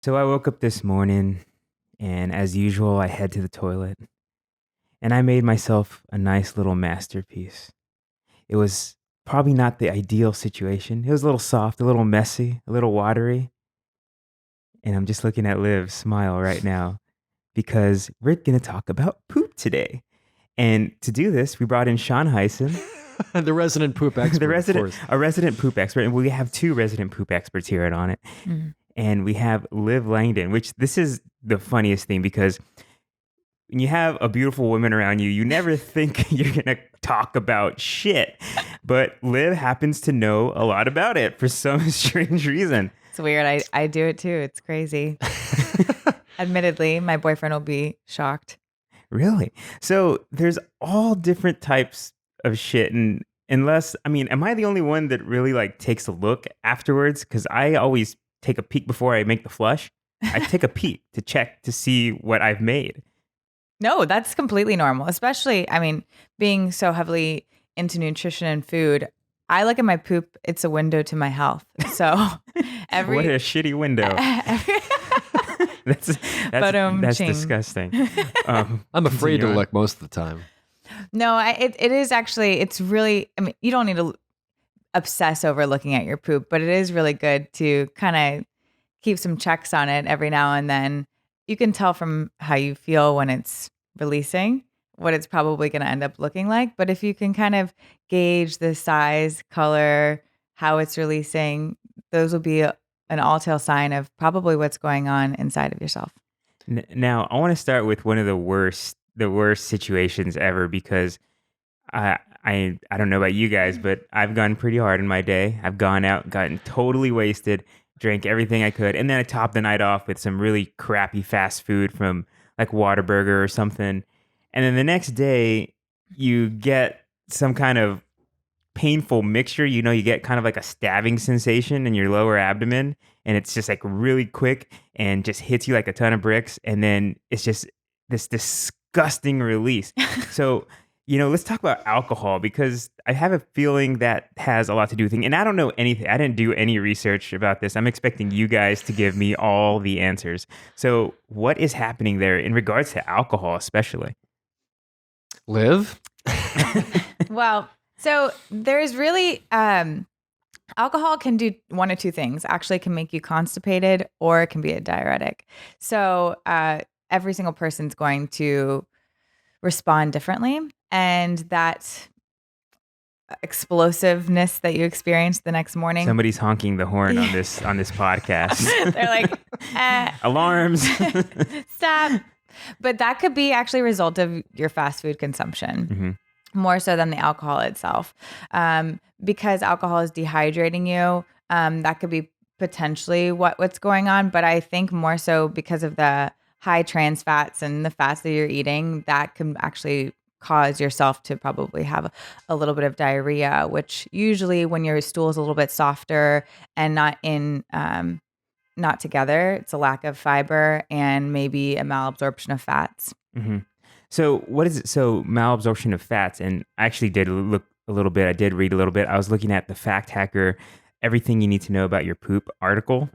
So I woke up this morning and as usual, I head to the toilet and I made myself a nice little masterpiece. It was probably not the ideal situation. It was a little soft, a little messy, a little watery. And I'm just looking at Liv smile right now because we're going to talk about poop today. And to do this, we brought in Sean Heisen, The resident poop expert, of course. a resident poop expert. And we have two resident poop experts here at On It. Mhm. And we have Liv Langdon, which this is the funniest thing because when you have a beautiful woman around you, you never think you're going to talk about shit. But Liv happens to know a lot about it for some strange reason. It's weird. I do it too. It's crazy. Admittedly, my boyfriend will be shocked. Really? So there's all different types of shit. And unless, I mean, am I the only one that really like takes a look afterwards? Because I always take a peek before I make the flush. I take a peek to check to see what I've made. No, that's completely normal. Especially, I mean, being so heavily into nutrition and food, I look at my poop. It's a window to my health. So What a shitty window. That's Ching. disgusting. I'm afraid to continue on. look most of the time. No, it is actually. It's really. I mean, you don't need to obsess over looking at your poop, but it is really good to kind of keep some checks on it every now and then. You can tell from how you feel when it's releasing what it's probably going to end up looking like. But if you can kind of gauge the size, color, how it's releasing, those will be an all-tale sign of probably what's going on inside of yourself. Now, I want to start with one of the worst situations ever because I don't know about you guys, but I've gone pretty hard in my day. I've gone out, gotten totally wasted, drank everything I could, and then I topped the night off with some really crappy fast food from like Whataburger or something. And then the next day, you get some kind of painful mixture. You know, you get kind of like a stabbing sensation in your lower abdomen, and it's just like really quick and just hits you like a ton of bricks. And then it's just this disgusting release. So, let's talk about alcohol because I have a feeling that has a lot to do with it. And I don't know anything. I didn't do any research about this. I'm expecting you guys to give me all the answers. So, what is happening there in regards to alcohol, especially? Liv? Well, so there's really alcohol can do one of two things. Actually, it can make you constipated or it can be a diuretic. So every single person's going to respond differently, and that explosiveness that you experience the next morning. Somebody's honking the horn on this podcast. They're like, alarms. Stop. But that could be actually a result of your fast food consumption. Mm-hmm. More so than the alcohol itself. Because alcohol is dehydrating you, that could be potentially what's going on. But I think more so because of the high trans fats and the fats that you're eating, that can actually cause yourself to probably have a little bit of diarrhea, which usually when your stool is a little bit softer and not together, it's a lack of fiber and maybe a malabsorption of fats. Mm-hmm. So what is it? So malabsorption of fats, and I actually did look a little bit. I did read a little bit. I was looking at the Fact Hacker, everything you need to know about your poop article,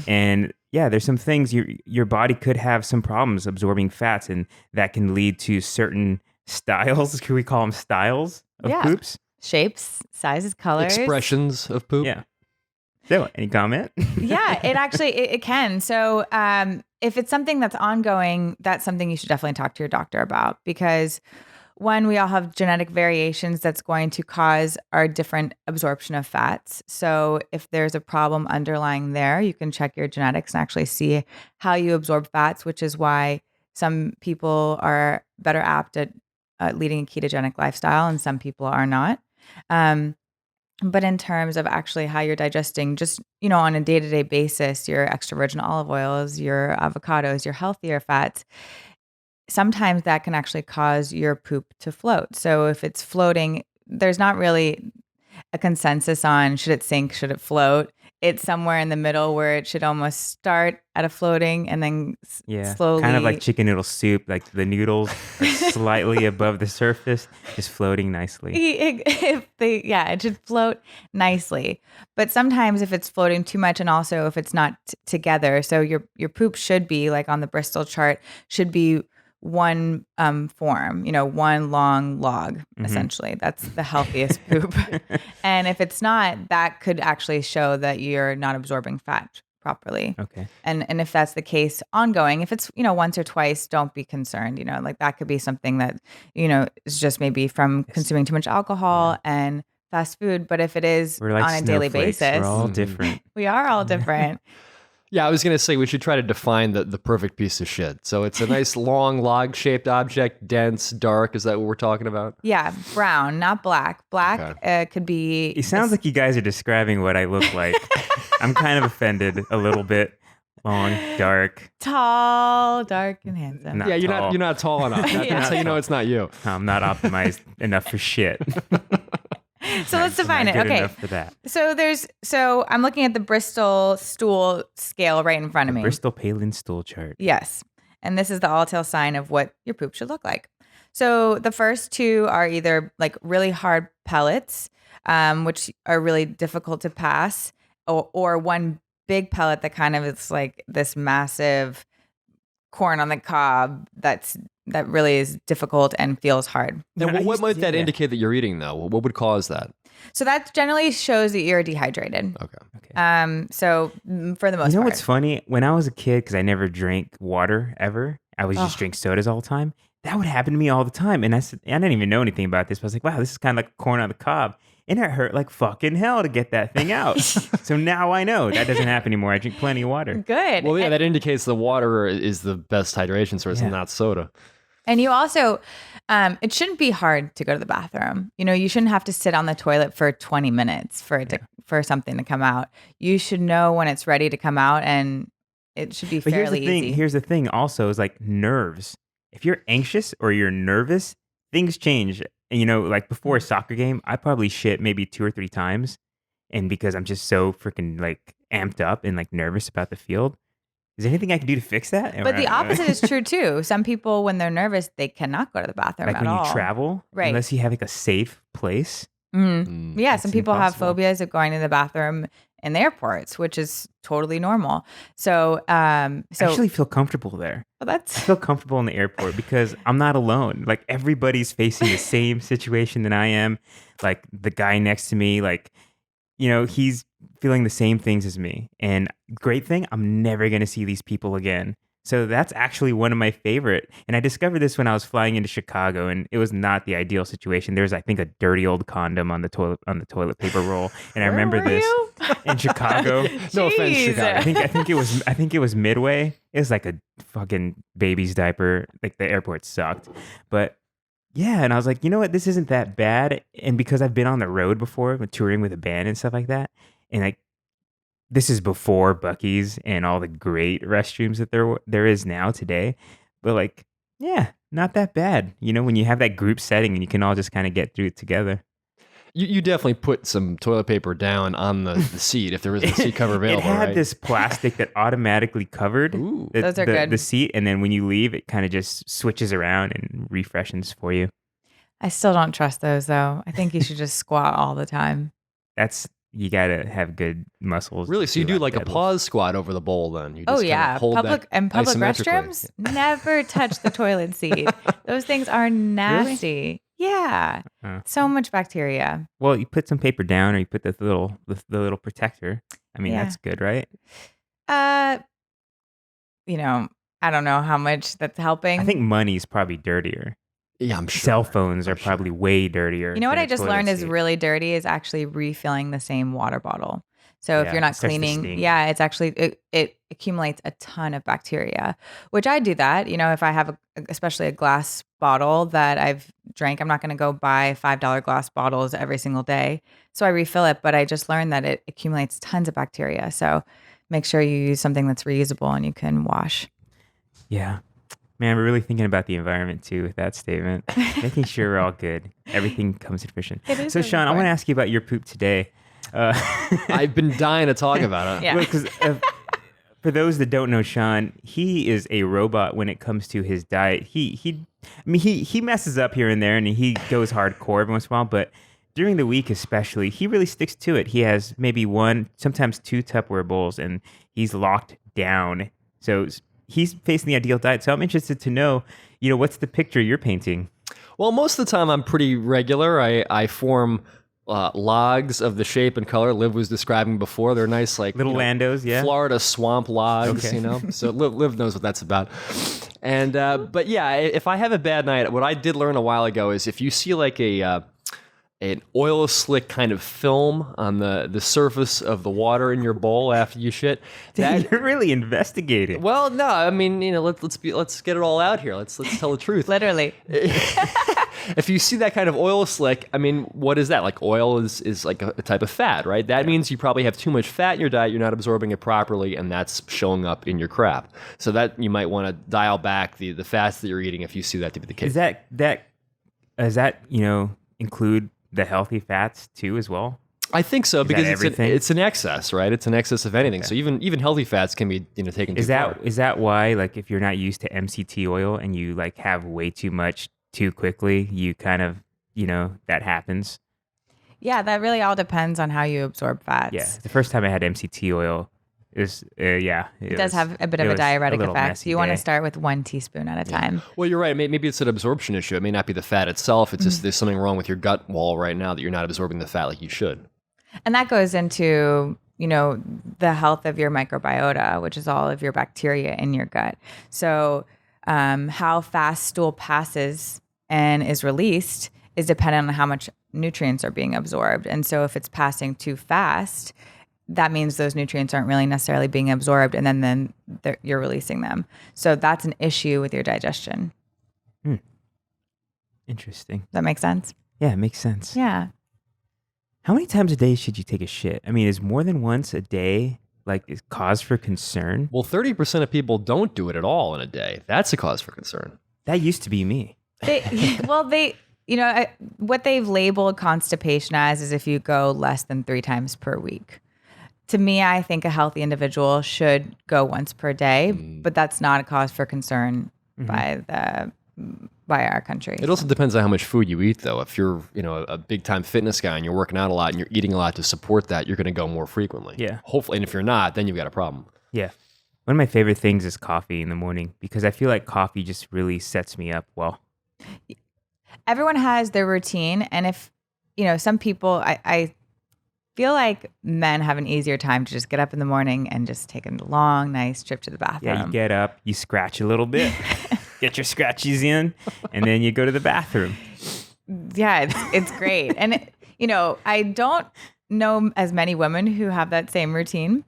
and yeah, there's some things your body could have some problems absorbing fats, and that can lead to certain styles. Could we call them styles of poops? Shapes, sizes, colors, Expressions of poop. Yeah. So, any comment? Yeah, it actually it can. So, if it's something that's ongoing, that's something you should definitely talk to your doctor about because one, we all have genetic variations that's going to cause our different absorption of fats. So, if there's a problem underlying there, you can check your genetics and actually see how you absorb fats, which is why some people are better apt at leading a ketogenic lifestyle and some people are not. But in terms of actually how you're digesting, just, on a day-to-day basis, your extra virgin olive oils, your avocados, your healthier fats, sometimes that can actually cause your poop to float. So if it's floating, there's not really a consensus on should it sink, should it float. it's somewhere in the middle where it should almost start at a floating and then slowly. Kind of like chicken noodle soup, like the noodles are slightly above the surface, just floating nicely. It should float nicely. But sometimes if it's floating too much and also if it's not together, so your poop should be like on the Bristol chart, should be one form, one long log, essentially. That's the healthiest poop. And if it's not, that could actually show that you're not absorbing fat properly. Okay. And if that's the case ongoing, if it's, once or twice, don't be concerned. Like that could be something that, is just maybe from consuming too much alcohol and fast food. But if it is We're like on a daily basis, we're all different. We are all different. Yeah, I was going to say we should try to define the perfect piece of shit. So it's a nice long log-shaped object, dense, dark. Is that what we're talking about? Yeah, brown, not black. Black could be... It sounds like you guys are describing what I look like. I'm kind of offended a little bit. Long, dark. Tall, dark, and handsome. Not you're not tall enough. That's how you know it's not you. I'm not optimized enough for shit. So let's define it. Okay. Enough for that. So I'm looking at the Bristol stool scale right in front of me. Bristol Palin stool chart. Yes. And this is the all-tale sign of what your poop should look like. So the first two are either like really hard pellets, which are really difficult to pass, or one big pellet that kind of is like this massive corn on the cob that really is difficult and feels hard. And what might that indicate that you're eating, though? What would cause that? So that generally shows that you're dehydrated. Okay. So for the most part. What's funny? When I was a kid, because I never drank water ever, I would just drink sodas all the time. That would happen to me all the time. And I didn't even know anything about this, but I was like, wow, this is kind of like corn on the cob. And it hurt like fucking hell to get that thing out. So now I know that doesn't happen anymore. I drink plenty of water. Good. Well, yeah, that indicates the water is the best hydration source and not soda. And you also, it shouldn't be hard to go to the bathroom. You shouldn't have to sit on the toilet for 20 minutes for something to come out. You should know when it's ready to come out, and it should be fairly easy. Here's the thing also is like nerves. If you're anxious or you're nervous, things change. And like before a soccer game, I probably shit maybe 2 or 3 times. And because I'm just so freaking like amped up and like nervous about the field. Is there anything I can do to fix that? But the opposite is true too. Some people, when they're nervous, they cannot go to the bathroom like at all. Like when you travel, right? Unless you have like a safe place. Yeah, some people have phobias of going to the bathroom in the airports, which is totally normal. So, I actually feel comfortable there. Well, I feel comfortable in the airport because I'm not alone. Like everybody's facing the same situation that I am. Like the guy next to me, like, he's feeling the same things as me. And great thing, I'm never going to see these people again. So that's actually one of my favorite. And I discovered this when I was flying into Chicago, and it was not the ideal situation. There was, I think, a dirty old condom on the toilet paper roll. And I remember this in Chicago. No offense, Chicago. I think it was Midway. It was like a fucking baby's diaper. Like the airport sucked. But yeah, and I was like, you know what? This isn't that bad. And because I've been on the road before, touring with a band and stuff like that, and like this is before Buc-ee's and all the great restrooms that there is now today. But like, yeah, not that bad. When you have that group setting and you can all just kind of get through it together. You definitely put some toilet paper down on the seat if there was a seat cover available. It had right? this plastic that automatically covered Those are good. The seat, and then when you leave, it kind of just switches around and refreshes for you. I still don't trust those though. I think you should just squat all the time. You gotta have good muscles. Really? So you do like a pause squat over the bowl then? You just hold public restrooms never touch the toilet seat. Those things are nasty. Really? Yeah, so much bacteria. Well, you put some paper down, or you put the little protector. I mean, that's good, right? I don't know how much that's helping. I think money's probably dirtier. Yeah, I'm sure. Cell phones are probably way dirtier. You know what I just learned is really dirty is actually refilling the same water bottle. So if you're not cleaning, it's actually, it accumulates a ton of bacteria, which I do that. If I have especially a glass bottle that I've drank, I'm not going to go buy $5 glass bottles every single day. So I refill it, but I just learned that it accumulates tons of bacteria. So make sure you use something that's reusable and you can wash. Yeah. Man, we're really thinking about the environment too with that statement. Making sure we're all good. Everything comes to fruition. So, Sean, I want to ask you about your poop today. I've been dying to talk about it. Yeah. Because for those that don't know Sean, he is a robot when it comes to his diet. He messes up here and there, and he goes hardcore every once in a while. But during the week, especially, he really sticks to it. He has maybe one, sometimes two Tupperware bowls, and he's locked down. So he's facing the ideal diet. So I'm interested to know, what's the picture you're painting? Well, most of the time I'm pretty regular. I form logs of the shape and color Liv was describing before. They're nice, like Little Landos, yeah? Florida swamp logs, Okay. So Liv knows what that's about. And but yeah, if I have a bad night, what I did learn a while ago is if you see like an oil slick kind of film on the surface of the water in your bowl after you shit, You're really investigating. well, no, I mean, let's get it all out here. Let's tell the truth. Literally. If you see that kind of oil slick, I mean, what is that? Like oil is like a type of fat, right? That means you probably have too much fat in your diet, you're not absorbing it properly, and that's showing up in your crap. So that you might want to dial back the fats that you're eating if you see that to be the case. Does that include the healthy fats too as well? I think so, because everything? it's an excess, right? It's an excess of anything. So even healthy fats can be taken too far. Is that why, like, if you're not used to MCT oil and you like have way too much too quickly, you kind of that happens? Yeah, that really all depends on how you absorb fats. Yeah, the first time I had MCT oil is It does have a bit of a diuretic effect. So you want to start with 1 teaspoon at a time. Well, you're right. Maybe it's an absorption issue. It may not be the fat itself. It's just there's something wrong with your gut wall right now that you're not absorbing the fat like you should. And that goes into, the health of your microbiota, which is all of your bacteria in your gut. So how fast stool passes and is released is dependent on how much nutrients are being absorbed. And so if it's passing too fast, that means those nutrients aren't really necessarily being absorbed, and then you're releasing them. So that's an issue with your digestion. Interesting. That makes sense? Yeah, it makes sense. Yeah. How many times a day should you take a shit? I mean, is more than once a day is cause for concern? Well, 30% of people don't do it at all in a day. That's a cause for concern. That used to be me. What they've labeled constipation as is if you go less than 3 times per week. To me, I think a healthy individual should go once per day, but that's not a cause for concern by our country. It also depends on how much food you eat, though. If you're, a big time fitness guy and you're working out a lot and you're eating a lot to support that, you're going to go more frequently. Yeah. Hopefully, and if you're not, then you've got a problem. Yeah. One of my favorite things is coffee in the morning because I feel like coffee just really sets me up well. Everyone has their routine, and if some people, I feel like men have an easier time to just get up in the morning and just take a long, nice trip to the bathroom. Yeah, you get up, you scratch a little bit, get your scratchies in, and then you go to the bathroom. Yeah, it's great. And I don't know as many women who have that same routine,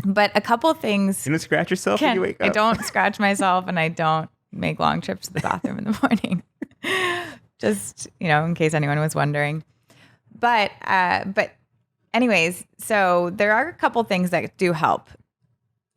but a couple things. You don't scratch yourself when you wake up? I don't scratch myself, and I don't make long trips to the bathroom in the morning. Just, in case anyone was wondering. But anyways, so there are a couple things that do help.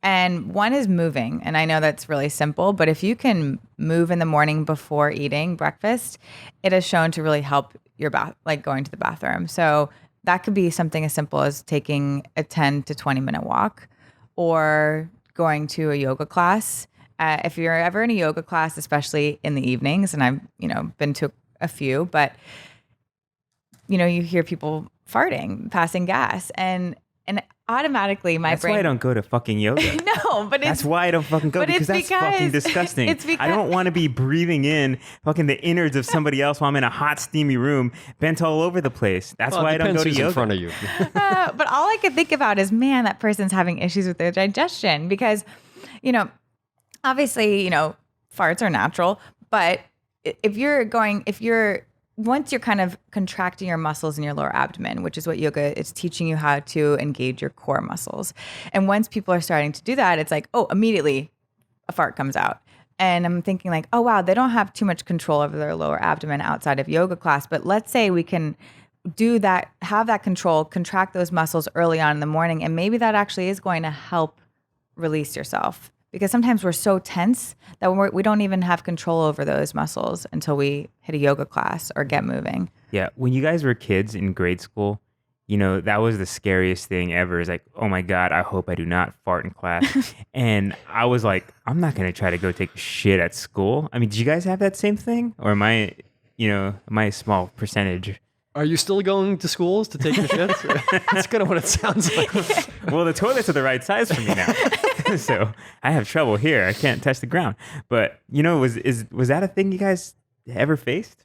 And one is moving. And I know that's really simple, but if you can move in the morning before eating breakfast, it has shown to really help your going to the bathroom. So that could be something as simple as taking a 10 to 20 minute walk or going to a yoga class. If you're ever in a yoga class, especially in the evenings, and I've, been to a few, but, you hear people farting, passing gas, and automatically my That's brain. why I don't go to fucking yoga. No, but that's why I don't fucking go because that's fucking disgusting. I don't want to be breathing in fucking the innards of somebody else while I'm in a hot, steamy room, bent all over the place. That's why I don't go to yoga. In front of you. But all I could think about is, man, that person's having issues with their digestion because, obviously, farts are natural, but once you're kind of contracting your muscles in your lower abdomen, which is what yoga is teaching you how to engage your core muscles. And once people are starting to do that, it's like, oh, immediately a fart comes out. And I'm thinking like, oh, wow, they don't have too much control over their lower abdomen outside of yoga class. But let's say we can do that, have that control, contract those muscles early on in the morning. And maybe that actually is going to help release yourself. Because sometimes we're so tense that we don't even have control over those muscles until we hit a yoga class or get moving. Yeah. When you guys were kids in grade school, that was the scariest thing ever. Is like, oh my God, I hope I do not fart in class. And I was like, I'm not going to try to go take a shit at school. I mean, did you guys have that same thing? Or am I a small percentage? Are you still going to schools to take your shits? That's kind of what it sounds like. Well, the toilets are the right size for me now. So I have trouble here. I can't touch the ground. But, was that a thing you guys ever faced?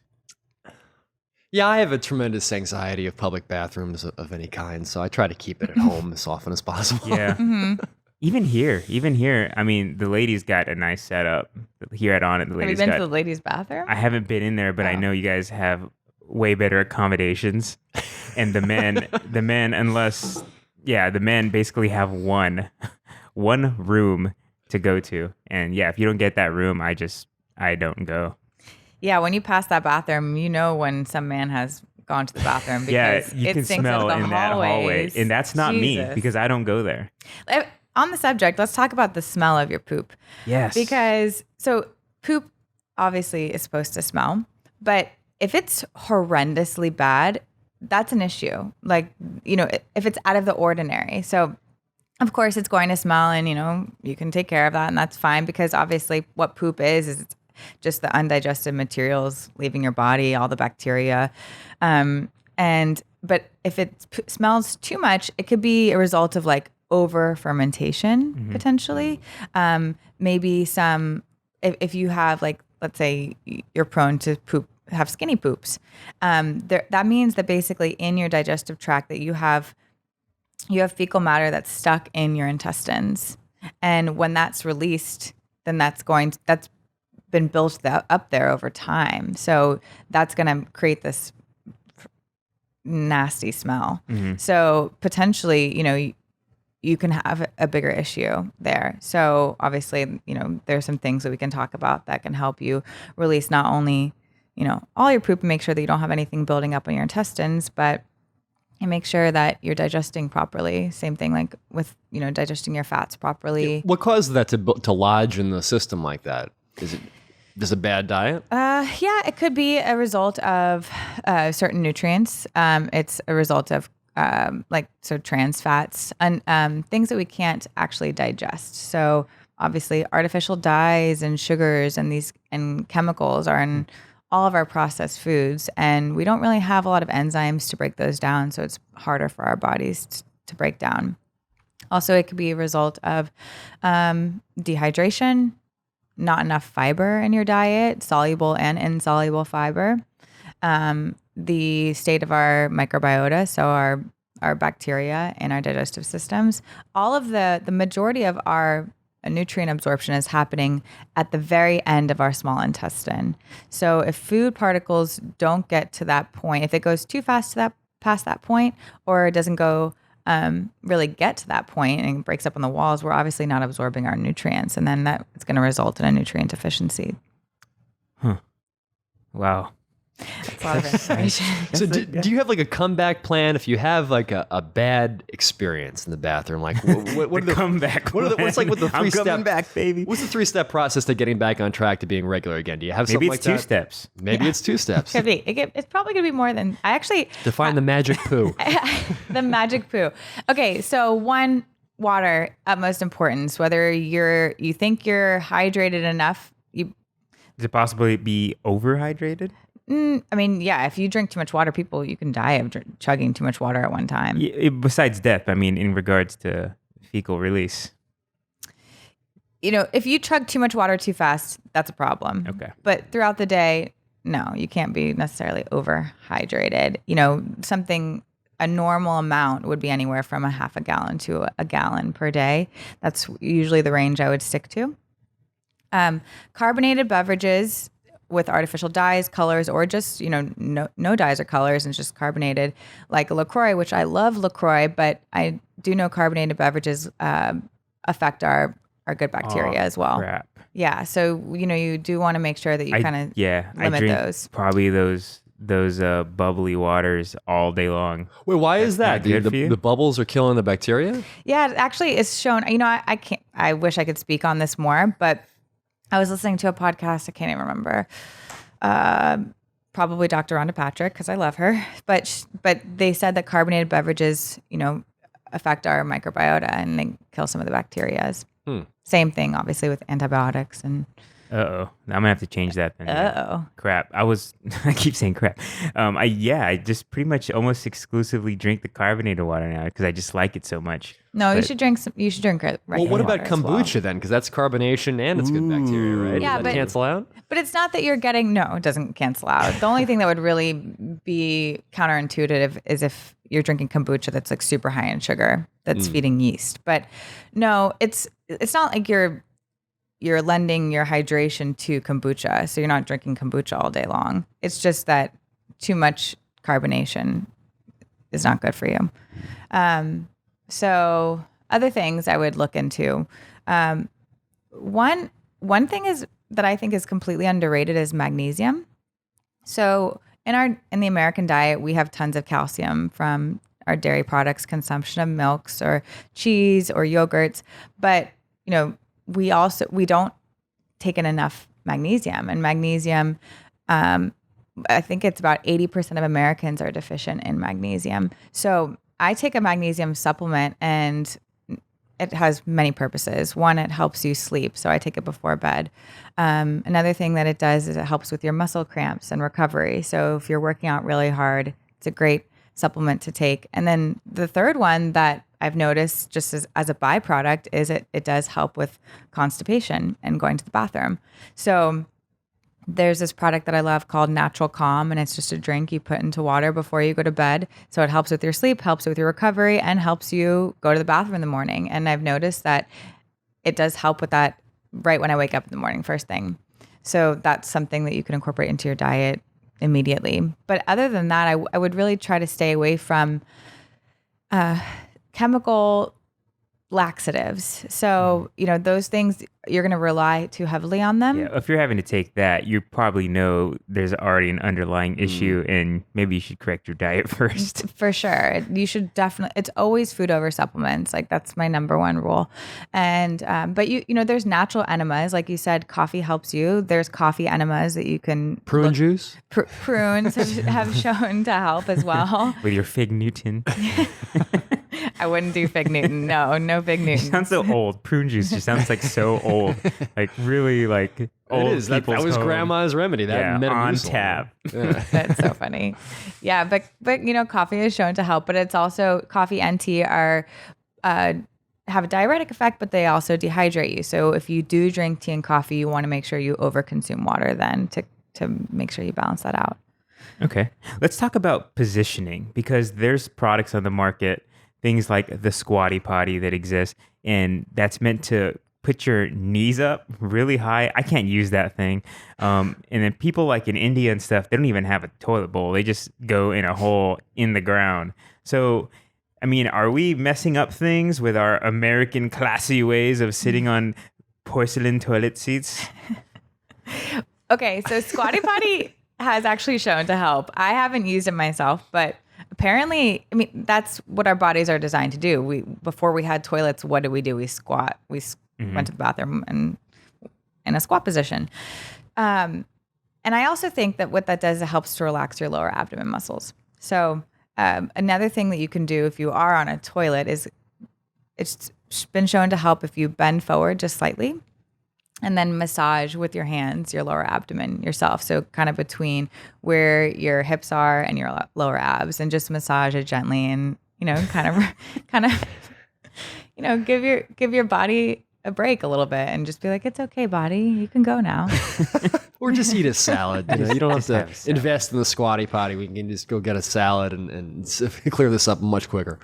Yeah, I have a tremendous anxiety of public bathrooms of any kind, so I try to keep it at home as often as possible. Yeah. Even here, I mean, the ladies got a nice setup here at On It. The Have you ladies been got. to the ladies' bathroom? I haven't been in there, but I know you guys have way better accommodations. And the men, the men basically have one room to go to. And yeah, if you don't get that room, I don't go. Yeah, when you pass that bathroom, you know when some man has gone to the bathroom because You it can stinks smell out of in the that hallway. hallways. And that's not me Jesus. because I don't go there. On the subject, let's talk about the smell of your poop. Yes. Because poop obviously is supposed to smell, but if it's horrendously bad, that's an issue. Like, if it's out of the ordinary. So of course it's going to smell and, you can take care of that and that's fine because obviously what poop is it's just the undigested materials leaving your body, all the bacteria. But if it smells too much, it could be a result of like over fermentation potentially. Maybe if you have like, let's say you're prone to have skinny poops. That means that basically in your digestive tract that you have fecal matter that's stuck in your intestines. And when that's released, then that's been built up there over time. So that's going to create this nasty smell. So potentially, you can have a bigger issue there. So obviously, there's some things that we can talk about that can help you release not only, all your poop and make sure that you don't have anything building up in your intestines, but and make sure that you're digesting properly. Same thing like with, digesting your fats properly. What causes that to lodge in the system like that? Is it just a bad diet? Yeah, it could be a result of certain nutrients. It's a result of trans fats and things that we can't actually digest. So obviously artificial dyes and sugars and chemicals are in all of our processed foods, and we don't really have a lot of enzymes to break those down, so it's harder for our bodies to break down. Also, it could be a result of dehydration, not enough fiber in your diet, soluble and insoluble fiber, the state of our microbiota, so our bacteria in our digestive systems. All of the majority of our nutrient absorption is happening at the very end of our small intestine. So if food particles don't get to that point, if it goes too fast past that point, or it doesn't go really get to that point and breaks up on the walls, we're obviously not absorbing our nutrients, and then it's going to result in a nutrient deficiency. Wow. That's a lot of information. So do you have like a comeback plan if you have like a bad experience in the bathroom? Like what are the comeback? What's like with the I'm 3-step? coming back, baby. What's the 3-step process to getting back on track to being regular again? Do you have Maybe something it's like two that? steps. Maybe it's 2 steps. Could be. It's probably going to be more than I actually. Define the magic poo. The magic poo. Okay, so one, water, utmost importance. Whether you think you're hydrated enough, Does it possibly be overhydrated? I mean, yeah, if you drink too much water, you can die of chugging too much water at one time. Besides death, I mean, in regards to fecal release. If you chug too much water too fast, that's a problem. Okay. But throughout the day, no, you can't be necessarily overhydrated. A normal amount would be anywhere from a half a gallon to a gallon per day. That's usually the range I would stick to. Carbonated beverages with artificial dyes, colors, or just, no dyes or colors and just carbonated, like LaCroix, which I love LaCroix, but I do know carbonated beverages affect our good bacteria as well. Crap. Yeah. So, you do want to make sure that you kind of I limit drink those. Probably those bubbly waters all day long. Wait, why is that? not good for you? The bubbles are killing the bacteria? Yeah, actually it's shown, I wish I could speak on this more, but I was listening to a podcast, I can't even remember, probably Dr. Rhonda Patrick because I love her. But they said that carbonated beverages, affect our microbiota and they kill some of the bacterias. Same thing, obviously, with antibiotics and. I'm gonna have to change that then. Uh-oh. Crap. I keep saying crap. I just pretty much almost exclusively drink the carbonated water now because I just like it so much. No, you But- should drink some. You should drink regular Well, what about water as well. kombucha then? Because that's carbonation and it's good bacteria, right? Yeah, Does that but- cancel out? But it's not that you're getting. No, it doesn't cancel out. The only thing that would really be counterintuitive is if you're drinking kombucha that's like super high in sugar, that's feeding yeast. But no, it's not like you're lending your hydration to kombucha, so you're not drinking kombucha all day long. It's just that too much carbonation is not good for you. So other things I would look into. One thing is that I think is completely underrated is magnesium. So in the American diet, we have tons of calcium from our dairy products, consumption of milks or cheese or yogurts, but we don't take in enough magnesium, and magnesium, I think it's about 80% of Americans are deficient in magnesium. So I take a magnesium supplement and it has many purposes. One, it helps you sleep. So I take it before bed. Another thing that it does is it helps with your muscle cramps and recovery. So if you're working out really hard, it's a great supplement to take. And then the third one that I've noticed just as a byproduct is it does help with constipation and going to the bathroom. So there's this product that I love called Natural Calm, and it's just a drink you put into water before you go to bed. So it helps with your sleep, helps with your recovery, and helps you go to the bathroom in the morning. And I've noticed that it does help with that right when I wake up in the morning, first thing. So that's something that you can incorporate into your diet immediately. But other than that, I would really try to stay away from chemical laxatives. So, those things, you're going to rely too heavily on them. Yeah, if you're having to take that, you probably know there's already an underlying issue, and maybe you should correct your diet first. For sure. You should definitely, it's always food over supplements. Like that's my number one rule. And, but there's natural enemas. Like you said, coffee helps you. There's coffee enemas that you can. Prune juice? Prunes have shown to help as well. With your Fig Newton. I wouldn't do Fig Newton. No Fig You Newton. sound so old. Prune juice just sounds like so old. Like really like old It is. That people's was home. grandma's remedy. That Yeah, on Metamucil. tap. That's so funny. Yeah, but coffee is shown to help, but it's also coffee and tea are have a diuretic effect, but they also dehydrate you. So if you do drink tea and coffee, you want to make sure you overconsume water then to make sure you balance that out. Okay. Let's talk about positioning, because there's products on the market, things like the squatty potty that exists, and that's meant to put your knees up really high. I can't use that thing. And then people like in India and stuff, they don't even have a toilet bowl. They just go in a hole in the ground. So, I mean, are we messing up things with our American classy ways of sitting on porcelain toilet seats? Okay, so squatty potty has actually shown to help. I haven't used it myself, but apparently, that's what our bodies are designed to do. Before we had toilets, what did we do? We squat. We went to the bathroom and in a squat position. And I also think that what that does, it helps to relax your lower abdomen muscles. So another thing that you can do if you are on a toilet is it's been shown to help if you bend forward just slightly and then massage with your hands your lower abdomen yourself. So kind of between where your hips are and your lower abs, and just massage it gently and kind of give your body a break a little bit and just be like, it's okay, body, you can go now. Or just eat a salad. You don't have Just have a to salad. invest in the squatty potty. We can just go get a salad and clear this up much quicker.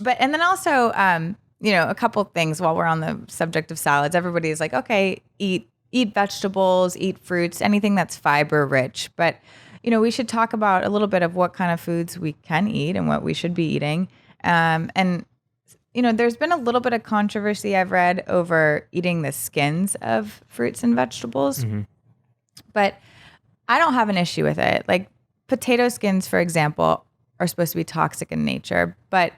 And then also, a couple things while we're on the subject of salads. Everybody's like, okay, eat vegetables, eat fruits, anything that's fiber rich. But, we should talk about a little bit of what kind of foods we can eat and what we should be eating. There's been a little bit of controversy I've read over eating the skins of fruits and vegetables. Mm-hmm. But I don't have an issue with it. Like potato skins, for example, are supposed to be toxic in nature. But,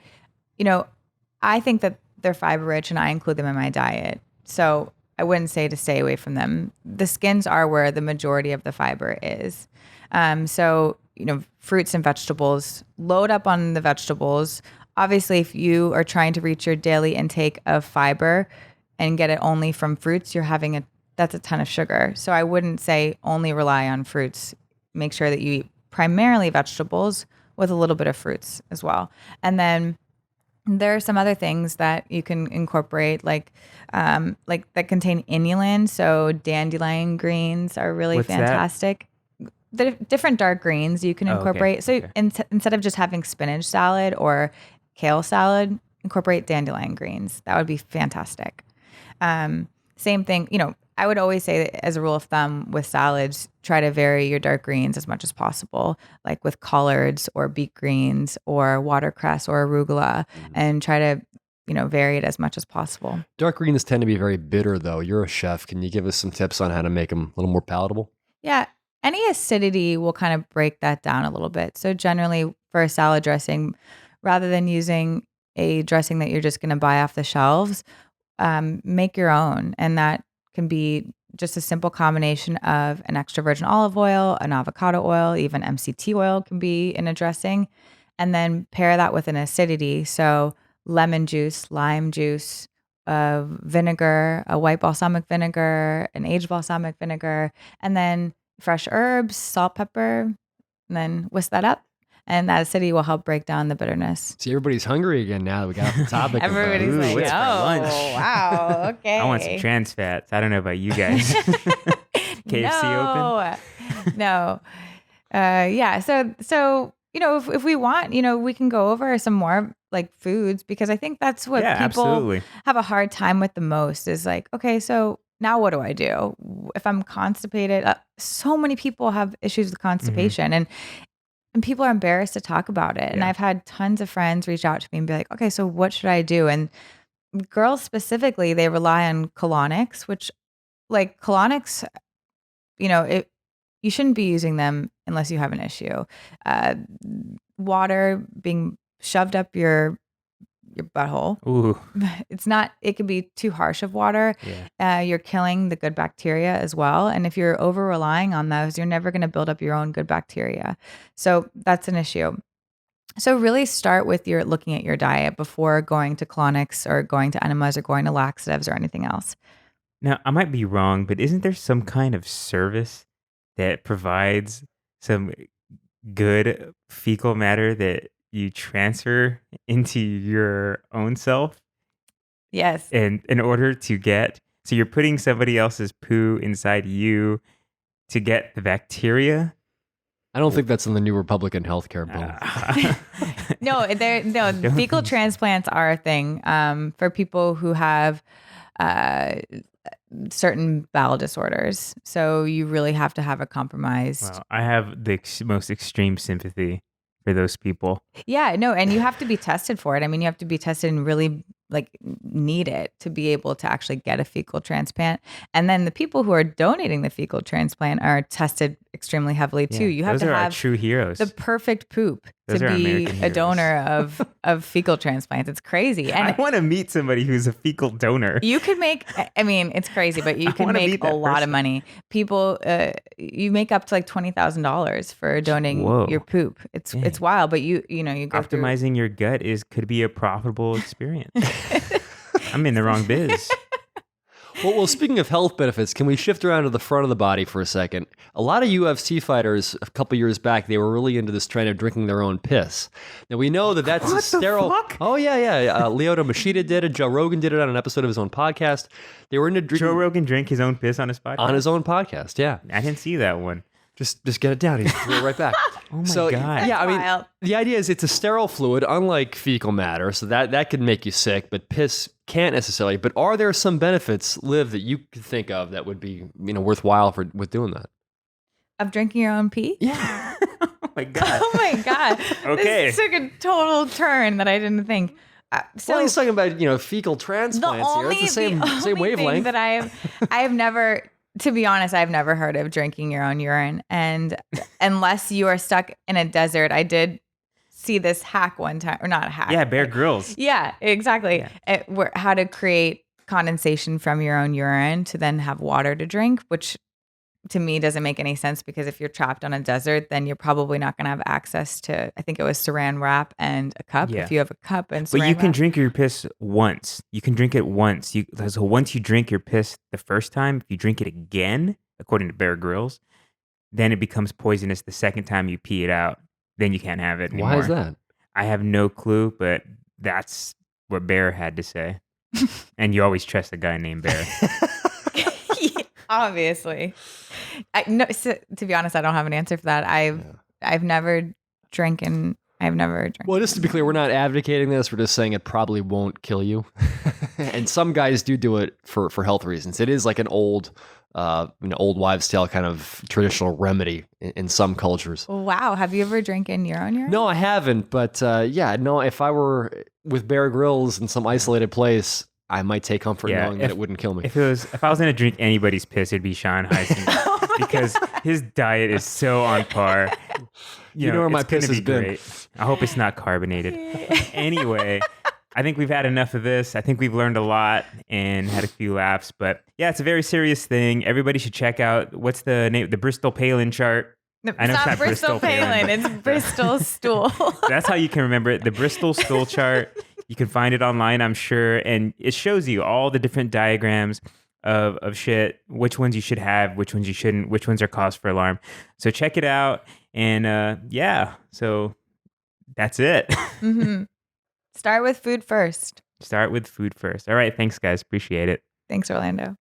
I think that they're fiber rich and I include them in my diet. So I wouldn't say to stay away from them. The skins are where the majority of the fiber is. So, fruits and vegetables, load up on the vegetables. Obviously, if you are trying to reach your daily intake of fiber and get it only from fruits, that's a ton of sugar. So I wouldn't say only rely on fruits. Make sure that you eat primarily vegetables with a little bit of fruits as well. And then there are some other things that you can incorporate, like that contain inulin. So dandelion greens are really What's that? fantastic. The different dark greens you can Oh, okay. incorporate. So Okay. instead of just having spinach salad or kale salad, incorporate dandelion greens. That would be fantastic. Same thing, I would always say that as a rule of thumb with salads, try to vary your dark greens as much as possible, like with collards or beet greens or watercress or arugula, and try to, vary it as much as possible. Dark greens tend to be very bitter, though. You're a chef. Can you give us some tips on how to make them a little more palatable? Yeah. Any acidity will kind of break that down a little bit. So generally for a salad dressing, rather than using a dressing that you're just going to buy off the shelves, make your own. And that can be just a simple combination of an extra virgin olive oil, an avocado oil, even MCT oil can be in a dressing. And then pair that with an acidity. So lemon juice, lime juice, vinegar, a white balsamic vinegar, an aged balsamic vinegar, and then fresh herbs, salt, pepper, and then whisk that up. And that acidity will help break down the bitterness. See, everybody's hungry again now that we got off the topic. Everybody's Ooh, like, what's for oh, lunch?" wow, okay. I want some trans fats. I don't know about you guys. KFC open? No. Yeah. So if we want, we can go over some more like foods, because I think that's what Yeah, people absolutely. have a hard time with the most is like, okay, so now what do I do if I'm constipated? So many people have issues with constipation, and people are embarrassed to talk about it. And Yeah. I've had tons of friends reach out to me and be like, okay, so what should I do? And girls specifically, they rely on colonics, which like colonics, you shouldn't be using them unless you have an issue. Water being shoved up your butthole. Ooh, It could be too harsh of water. yeah. You're killing the good bacteria as well. And if you're over relying on those, you're never going to build up your own good bacteria. So that's an issue. So really start with looking at your diet before going to colonics or going to enemas or going to laxatives or anything else. Now, I might be wrong, but isn't there some kind of service that provides some good fecal matter that you transfer into your own self? Yes. And in order to so you're putting somebody else's poo inside you to get the bacteria? I don't think that's in the new Republican healthcare bill. No, fecal transplants are a thing for people who have certain bowel disorders. So you really have to have a compromised. Well, I have the most extreme sympathy for those people. Yeah, no, and you have to be tested for it. I mean, you have to be tested and really need it to be able to actually get a fecal transplant. And then the people who are donating the fecal transplant are tested extremely heavily too. You have those to are our have true heroes. the perfect poop Those to are be American a heroes. donor of fecal transplants. It's crazy. I And want to meet somebody who's a fecal donor. you could make, I mean, it's crazy, but you can wanna make meet a that lot of person. money. People, you make up to like $20,000 for donating Whoa. your poop. It's wild, but you go through. Optimizing your gut could be a profitable experience. I'm in the wrong biz. Well, speaking of health benefits, can we shift around to the front of the body for a second? A lot of UFC fighters a couple years back, they were really into this trend of drinking their own piss. Now we know that that's What a the sterile. fuck? Oh yeah. Lyoto Machida did it. Joe Rogan did it on an episode of his own podcast. They were into drinking Joe Rogan drank his own piss on his podcast. on his own podcast. Yeah, I didn't see that one. just get it down. He threw it right back. Oh my So god. yeah, I mean, wild. the idea is it's a sterile fluid, unlike fecal matter, so that could make you sick, but piss can't necessarily. But are there some benefits, Liv, that you could think of that would be worthwhile with doing that? Of drinking your own pee? Yeah. Oh my god. Oh my God. Okay. This took a total turn that I didn't think. So Well, he's talking about fecal the transplants here. only, It's the same only wavelength. thing that I have never, to be honest, I've never heard of drinking your own urine. And unless you are stuck in a desert, I did see this hack one time, or not a hack. Yeah, Bear Grylls. Yeah, exactly. Yeah. How to create condensation from your own urine to then have water to drink, which to me doesn't make any sense because if you're trapped on a desert, then you're probably not going to have access to, I think it was saran wrap and a cup. Yeah. If you have a cup and But saran you can wrap. drink your piss once. You can drink it once. So once you drink your piss the first time, if you drink it again, according to Bear Grylls, then it becomes poisonous the second time you pee it out. Then you can't have it anymore. Why is that? I have no clue, but that's what Bear had to say. And you always trust a guy named Bear. Obviously. To be honest, I don't have an answer for that. I've never drinking. I've never drank. Well, just to be clear, we're not advocating this. We're just saying it probably won't kill you. And some guys do it for health reasons. It is like an old wives' tale kind of traditional remedy in some cultures. Wow. Have you ever drank in your own urine? No, I haven't. But if I were with Bear Grylls in some isolated place, I might take comfort knowing that it wouldn't kill me. If I was gonna drink anybody's piss, it'd be Sean Heisen because his diet is so on par. You know where my it's gonna piss has be been. great. I hope it's not carbonated. Anyway, I think we've had enough of this. I think we've learned a lot and had a few laughs. But yeah, it's a very serious thing. Everybody should check out what's the name? The Bristol Palin chart. No, I know it's not Bristol Palin. but- It's Bristol Stool. That's how you can remember it. The Bristol stool chart. You can find it online, I'm sure. And it shows you all the different diagrams of shit, which ones you should have, which ones you shouldn't, which ones are cause for alarm. So check it out. And so that's it. Mm-hmm. Start with food first. Start with food first. All right. Thanks, guys. Appreciate it. Thanks, Orlando.